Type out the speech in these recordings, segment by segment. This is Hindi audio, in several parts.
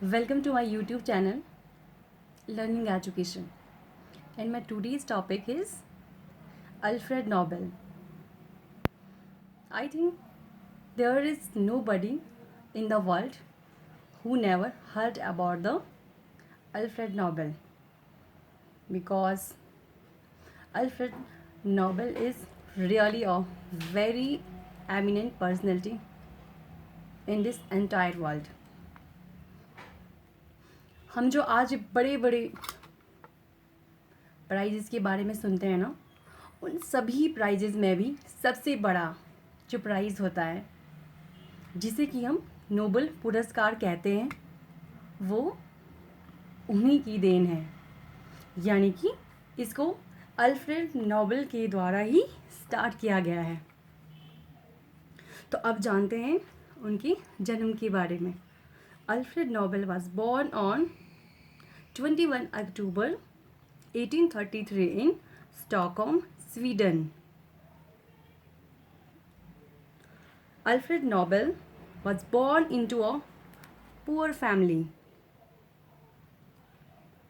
Welcome to my YouTube channel, Learning Education. And my today's topic is Alfred Nobel. I think there is nobody in the world who never heard about the Alfred Nobel, because Alfred Nobel is really a very eminent personality in this entire world. हम जो आज बड़े बड़े प्राइजेस के बारे में सुनते हैं ना, उन सभी प्राइजेस में भी सबसे बड़ा जो प्राइज़ होता है जिसे कि हम नोबेल पुरस्कार कहते हैं, वो उन्हीं की देन है। यानी कि इसको अल्फ्रेड नोबेल के द्वारा ही स्टार्ट किया गया है। तो अब जानते हैं उनके जन्म के बारे में। Alfred Nobel was born on 21 October 1833 in Stockholm, Sweden. Alfred Nobel was born into a poor family.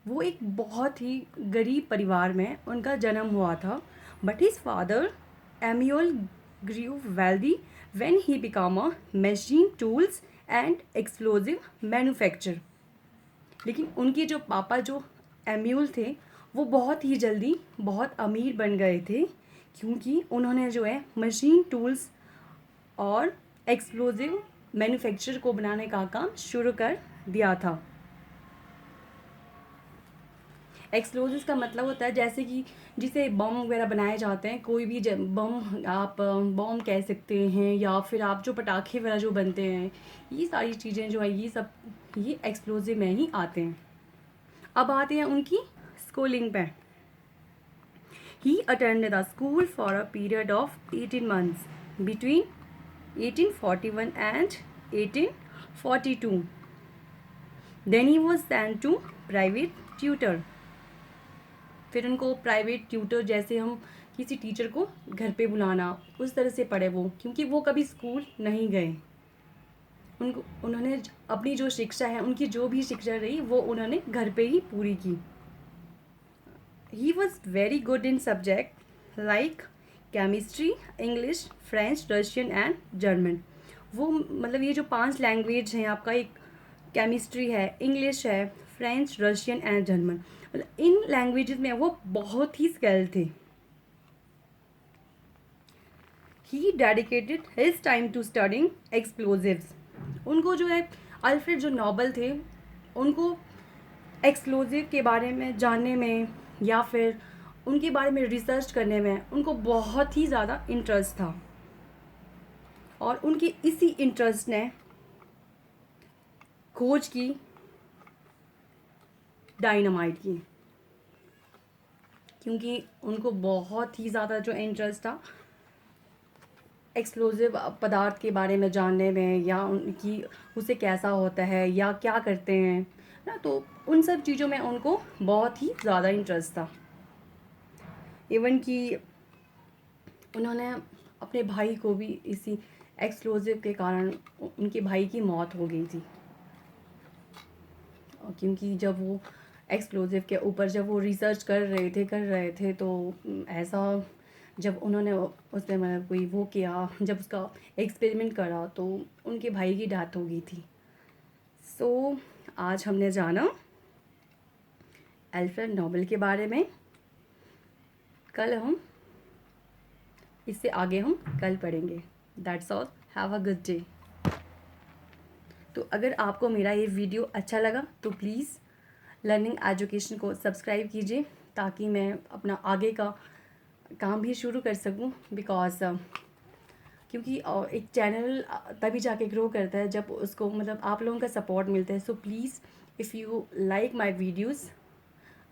वो एक बहुत ही गरीब परिवार में उनका जन्म हुआ था, but his father Emmanuel grew wealthy when he became a machine tools and explosive manufacturer. लेकिन उनके जो पापा जो एम्यूल थे वो बहुत ही जल्दी बहुत अमीर बन गए थे, क्योंकि उन्होंने जो है मशीन टूल्स और एक्सप्लोजिव मैन्युफैक्चर को बनाने का काम शुरू कर दिया था। एक्सप्लोजिव का मतलब होता है जैसे कि जिसे बम वगैरह बनाए जाते हैं, कोई भी बम आप बम कह सकते हैं, या फिर आप जो पटाखे वगैरह जो बनते हैं, ये सारी चीज़ें जो है ये एक्सप्लोजिव में ही आते हैं। अब आते हैं उनकी स्कूलिंग पे। He attended the school for a period of 18 months between 1841 and 1842. Then he was sent to private tutor. फिर उनको प्राइवेट ट्यूटर, जैसे हम किसी टीचर को घर पे बुलाना, उस तरह से पढ़े वो, क्योंकि वो कभी स्कूल नहीं गए। उन्होंने अपनी जो शिक्षा है, उनकी जो भी शिक्षा रही वो उन्होंने घर पे ही पूरी की। He was very good in subject like chemistry, English, French, Russian and German. वो मतलब ये जो 5 लैंग्वेज हैं आपका, एक केमिस्ट्री है, इंग्लिश है, फ्रेंच, रशियन एंड जर्मन, मतलब इन लैंग्वेजेस में वो बहुत ही स्किल्ड थे। He dedicated his time to studying explosives. उनको जो है अल्फ्रेड जो नोबेल थे, उनको एक्सप्लोजिव के बारे में जानने में या फिर उनके बारे में रिसर्च करने में उनको बहुत ही ज़्यादा इंटरेस्ट था, और उनके इसी इंटरेस्ट ने खोज की डायनामाइट की, क्योंकि उनको बहुत ही ज़्यादा जो इंटरेस्ट था एक्सप्लोजिव पदार्थ के बारे में जानने में, या उनकी उसे कैसा होता है या क्या करते हैं ना, तो उन सब चीज़ों में उनको बहुत ही ज़्यादा इंटरेस्ट था। इवन कि उन्होंने अपने भाई को भी इसी एक्सप्लोजिव के कारण उनके भाई की मौत हो गई थी, क्योंकि जब वो एक्सप्लोजिव के ऊपर जब वो रिसर्च कर रहे थे तो ऐसा जब उन्होंने उसमें मतलब कोई वो किया, जब उसका एक्सपेरिमेंट करा तो उनके भाई की डेथ हो गई थी। सो आज हमने जाना अल्फ्रेड नोबेल के बारे में। कल हम इससे आगे हम कल पढ़ेंगे। That's all, have a good day. तो अगर आपको मेरा ये वीडियो अच्छा लगा तो प्लीज़ लर्निंग एजुकेशन को सब्सक्राइब कीजिए, ताकि मैं अपना आगे का काम भी शुरू कर सकूं, बिकॉज क्योंकि एक चैनल तभी जाके ग्रो करता है जब उसको मतलब आप लोगों का सपोर्ट मिलता है। So please if you like my videos,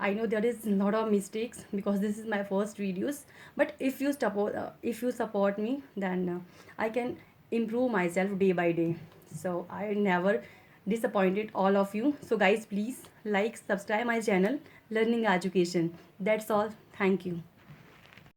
I know there is a lot of mistakes because this is my first videos, but if you support me, then I can improve myself day by day. So I never disappointed all of you. So guys, please like, subscribe my channel, Learning Education. That's all. Thank you.